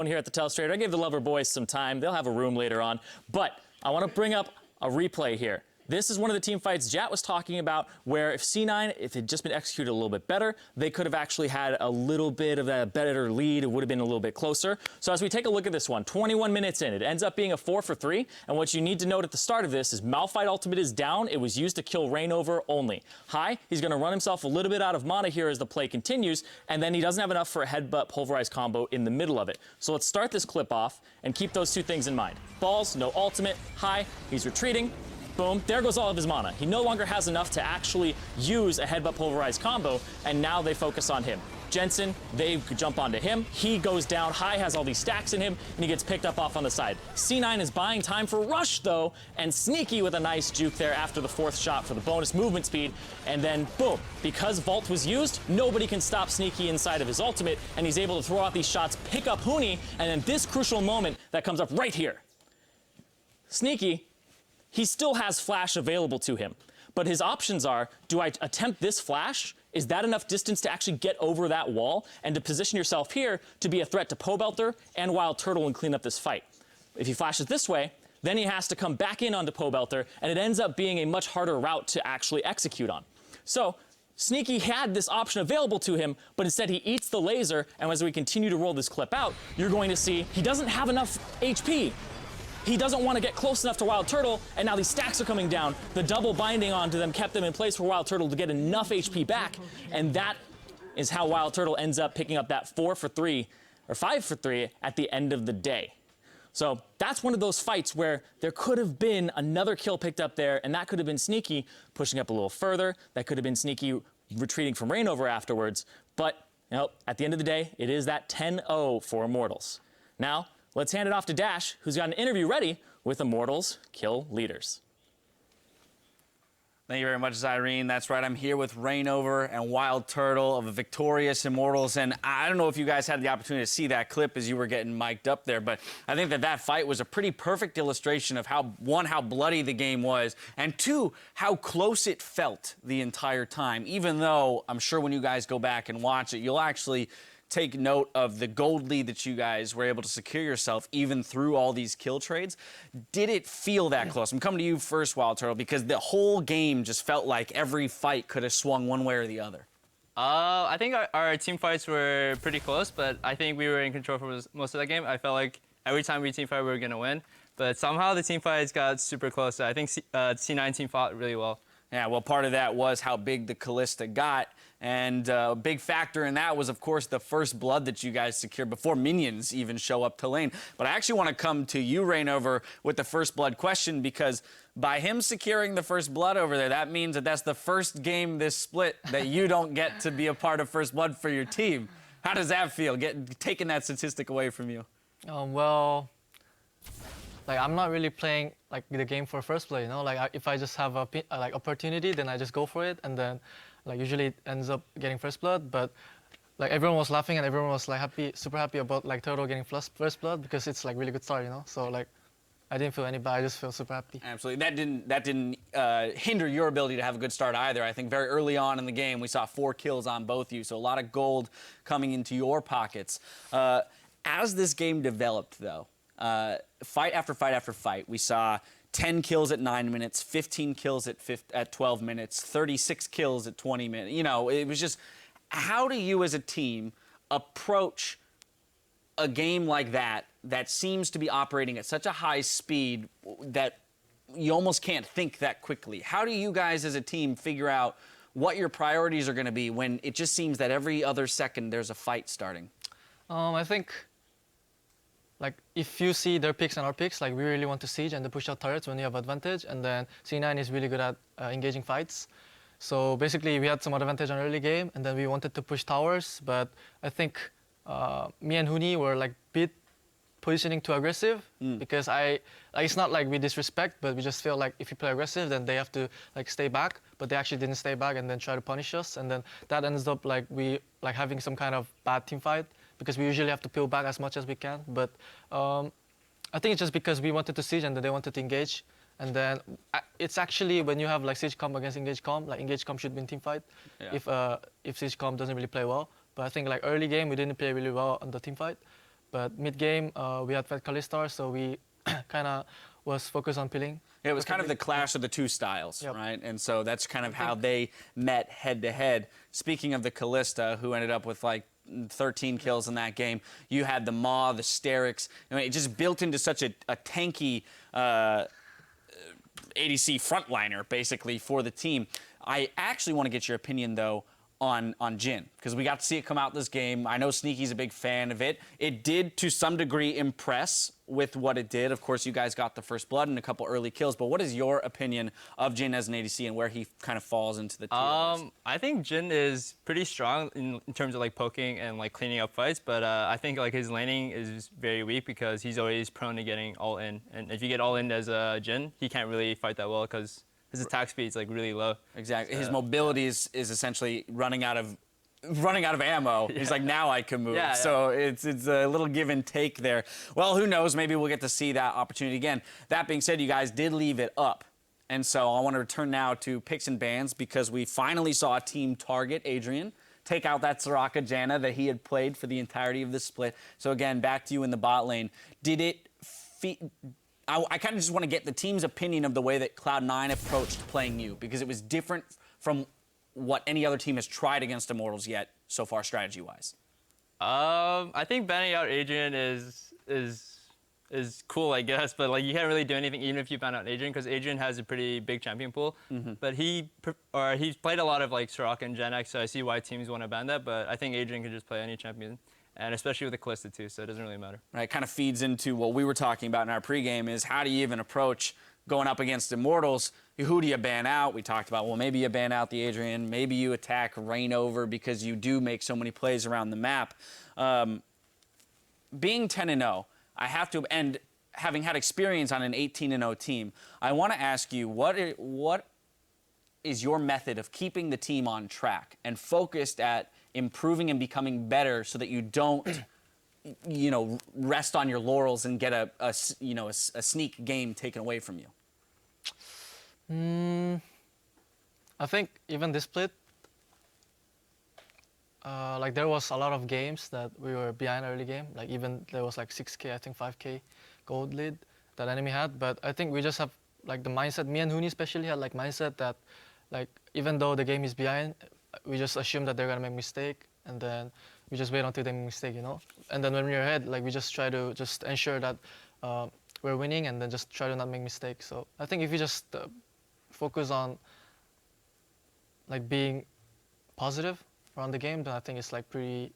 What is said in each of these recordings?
Here at the Telestrator. I gave the Lover Boys some time. They'll have a room later on. But I want to bring up a replay here. This is one of the team fights Jat was talking about where if C9, if it had just been executed a little bit better, they could have actually had a little bit of a better lead. It would have been a little bit closer. So as we take a look at this one, 21 minutes in, it ends up being a 4 for 3. And what you need to note at the start of this is Malphite ultimate is down. It was used to kill Reignover only. High, he's going to run himself a little bit out of mana here as the play continues, and then he doesn't have enough for a headbutt pulverized combo in the middle of it. So let's start this clip off and keep those two things in mind. Balls, no ultimate. High, he's retreating. Boom, there goes all of his mana. He no longer has enough to actually use a headbutt pulverized combo, and now they focus on him. Jensen, they jump onto him. He goes down. High has all these stacks in him, and he gets picked up off on the side. C9 is buying time for Rush, though, and Sneaky with a nice juke there after the 4th shot for the bonus movement speed. And then, boom, because Vault was used, nobody can stop Sneaky inside of his ultimate, and he's able to throw out these shots, pick up Huni, and then this crucial moment that comes up right here. Sneaky, he still has flash available to him, but his options are, do I attempt this flash? Is that enough distance to actually get over that wall and to position yourself here to be a threat to Pobelter and WildTurtle and clean up this fight? If he flashes this way, then he has to come back in onto Pobelter, and it ends up being a much harder route to actually execute on. So Sneaky had this option available to him, but instead he eats the laser, and as we continue to roll this clip out, you're going to see he doesn't have enough HP. He doesn't want to get close enough to WildTurtle, and now these stacks are coming down. The double binding onto them kept them in place for WildTurtle to get enough HP back, and that is how WildTurtle ends up picking up that 4 for 3, or 5 for 3 at the end of the day. So that's one of those fights where there could have been another kill picked up there, and that could have been Sneaky pushing up a little further. That could have been Sneaky retreating from Reignover afterwards. But, you know, at the end of the day, it is that 10-0 for Immortals. Now, let's hand it off to Dash, who's got an interview ready with Immortals Kill Leaders. Thank you very much, Zyrene. That's right, I'm here with Reignover and WildTurtle of the victorious Immortals. And I don't know if you guys had the opportunity to see that clip as you were getting mic'd up there, but I think that that fight was a pretty perfect illustration of how, one, how bloody the game was, and two, how close it felt the entire time. Even though I'm sure when you guys go back and watch it, you'll actually take note of the gold lead that you guys were able to secure yourself even through all these kill trades. Did it feel that close? I'm coming to you first, WildTurtle, because the whole game just felt like every fight could have swung one way or the other. I think our team fights were pretty close, but I think we were in control for most of the game. I felt like every time we team fight, we were going to win. But somehow the team fights got super close. I think C9 team fought really well. Yeah, well, part of that was how big the Kalista got. And a big factor in that was, of course, the first blood that you guys secured before minions even show up to lane. But I actually want to come to you, Reignover, with the first blood question, because by him securing the first blood over there, that means that that's the first game this split that you don't get to be a part of first blood for your team. How does that feel, taking that statistic away from you? Well, like, I'm not really playing like the game for first play, you know? Like, if I just have a like opportunity, then I just go for it, and then like usually it ends up getting first blood. But like everyone was laughing and everyone was like happy, super happy about like Turtle getting first blood, because it's like really good start, you know? So like I didn't feel any bad, I just feel super happy. Absolutely. That didn't hinder your ability to have a good start either. I think very early on in the game we saw 4 kills on both you, so a lot of gold coming into your pockets. As this game developed though, fight after fight after fight, we saw 10 kills at 9 minutes, 15 kills at 12 minutes, 36 kills at 20 minutes. You know, it was just, how do you as a team approach a game like that that seems to be operating at such a high speed that you almost can't think that quickly? How do you guys as a team figure out what your priorities are going to be when it just seems that every other second there's a fight starting? I think, like, if you see their picks and our picks, like, we really want to siege and to push out turrets when you have advantage, and then C9 is really good at engaging fights. So basically, we had some advantage on early game, and then we wanted to push towers, but I think me and Huni were, like, bit positioning too aggressive, because like, it's not like we disrespect, but we just feel like if you play aggressive, then they have to, like, stay back, but they actually didn't stay back and then try to punish us, and then that ends up, like, having some kind of bad team fight, because we usually have to peel back as much as we can. But I think it's just because we wanted to siege and then they wanted to engage. And then it's actually when you have like siege comp against engage comp, like engage comp should win team fight, if siege comp doesn't really play well. But I think like early game we didn't play really well on the team fight. But mid game, we had fed Alistar, so we kind of was focused on peeling. It was kind of the clash of the two styles, Yep. right? And so that's kind of how they met head to head. Speaking of the Kalista, who ended up with like 13 kills in that game, you had the Maw, the Sterix. I mean, it just built into such a tanky ADC frontliner, basically, for the team. I actually want to get your opinion, though, on Jihn, because we got to see it come out this game. I know Sneaky's a big fan of it. It did, to some degree, impress with what it did. Of course, you guys got the first blood and a couple early kills, but what is your opinion of Jihn as an ADC and where he kind of falls into the tier list? I think Jihn is pretty strong in terms of like poking and like cleaning up fights, but I think like his laning is very weak because he's always prone to getting all in. And if you get all in as a Jihn, he can't really fight that well because his attack speed is like really low. Exactly. His mobility is essentially running out of ammo. Yeah. He's like, now I can move. Yeah, so it's a little give and take there. Well, who knows? Maybe we'll get to see that opportunity again. That being said, you guys did leave it up. And so I want to return now to picks and bans because we finally saw a team target Adrian take out that Soraka Janna that he had played for the entirety of the split. So again, back to you in the bot lane. Did it I kind of just want to get the team's opinion of the way that Cloud9 approached playing you, because it was different from what any other team has tried against Immortals yet so far, strategy-wise. I think banning out Adrian is cool, I guess, but like you can't really do anything even if you ban out Adrian because Adrian has a pretty big champion pool. But he's played a lot of like Soraka and Gen X, so I see why teams want to ban that. But I think Adrian can just play any champion. And especially with the Kalista too, so it doesn't really matter. Right, it kind of feeds into what we were talking about in our pregame is how do you even approach going up against Immortals? Who do you ban out? We talked about, well, maybe you ban out the Adrian, maybe you attack Reignover because you do make so many plays around the map. Being 10-0, I have to, and having had experience on an 18-0 team, I want to ask you, what is your method of keeping the team on track and focused at improving and becoming better so that you don't, rest on your laurels and get a sneak game taken away from you? I think even this split, like there was a lot of games that we were behind early game. Like even there was like 6K, I think 5K gold lead that enemy had. But I think we just have like the mindset. Me and Huni especially had like mindset that, like even though the game is behind, we just assume that they're gonna make mistake, and then we just wait until they make mistake, And then when we're ahead, like we just try to just ensure that we're winning, and then just try to not make mistakes. So I think if you just focus on like being positive around the game, then I think it's like pretty.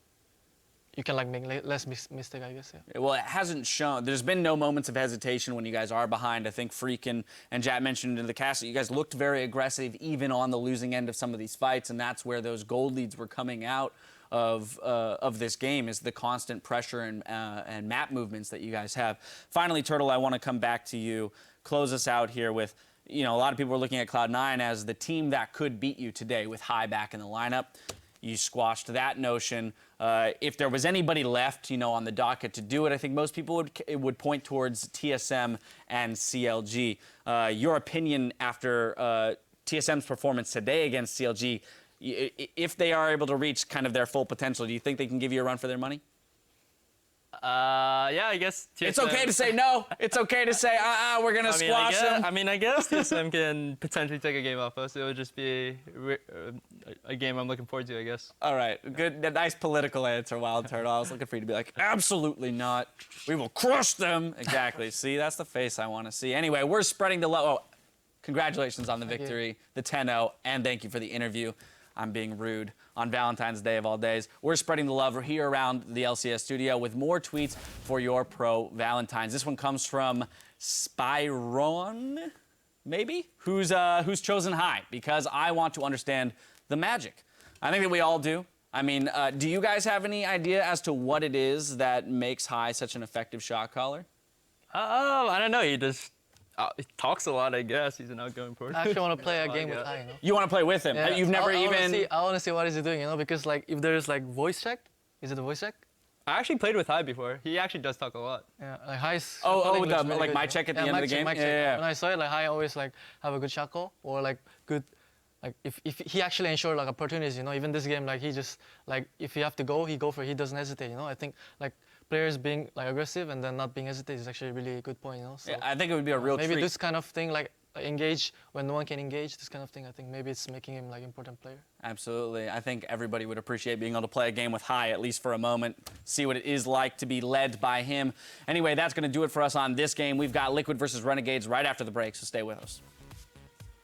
You can like make less mistake, I guess. Yeah. Well, it hasn't shown. There's been no moments of hesitation when you guys are behind. I think Freak and Jat mentioned in the cast that you guys looked very aggressive even on the losing end of some of these fights, and that's where those gold leads were coming out of this game, is the constant pressure and map movements that you guys have. Finally, Turtle, I want to come back to you. Close us out here with, a lot of people are looking at Cloud9 as the team that could beat you today with High back in the lineup. You squashed that notion. If there was anybody left, on the docket to do it, I think most people would point towards TSM and CLG. Your opinion after TSM's performance today against CLG, if they are able to reach kind of their full potential, do you think they can give you a run for their money? Yeah, I guess TSM... It's okay to say no. It's okay to say, we're going to squash them. I guess TSM can potentially take a game off us. It would just be a game I'm looking forward to, I guess. All right. Good. Nice political answer, WildTurtle. I was looking for you to be like, absolutely not. We will crush them. Exactly. See, that's the face I want to see. Anyway, we're spreading the love. Oh, congratulations on the victory, the 10-0, and thank you for the interview. I'm being rude on Valentine's Day of all days. We're spreading the love here around the LCS studio with more tweets for your pro Valentines. This one comes from Spyron, maybe, who's chosen High, because I want to understand the magic. I think that we all do. I mean, do you guys have any idea as to what it is that makes High such an effective shot caller? I don't know. He just he talks a lot, I guess. He's an outgoing person. I actually want to play a game with High, You want to play with him? Yeah. You've never I want to see what is he doing, because like if there's like voice check, is it a voice check? I actually played with High before. He actually does talk a lot. Yeah, like High's. Like my check at the end of the game. Yeah. When I saw it, like High always like have a good shot call or like good. Like if he actually ensure like opportunities, even this game, like he just like if you have to go, he go for it. He doesn't hesitate, I think like players being like aggressive and then not being hesitant is actually a really good point, you know. So Yeah, I think it would be a real maybe treat. this kind of thing, like engage when no one can engage, this kind of thing, I think maybe it's making him like important player. Absolutely. I think everybody would appreciate being able to play a game with Hai, at least for a moment, see what it is like to be led by him. Anyway, that's going to do it for us on this game. We've got Liquid versus Renegades right after the break, so stay with us.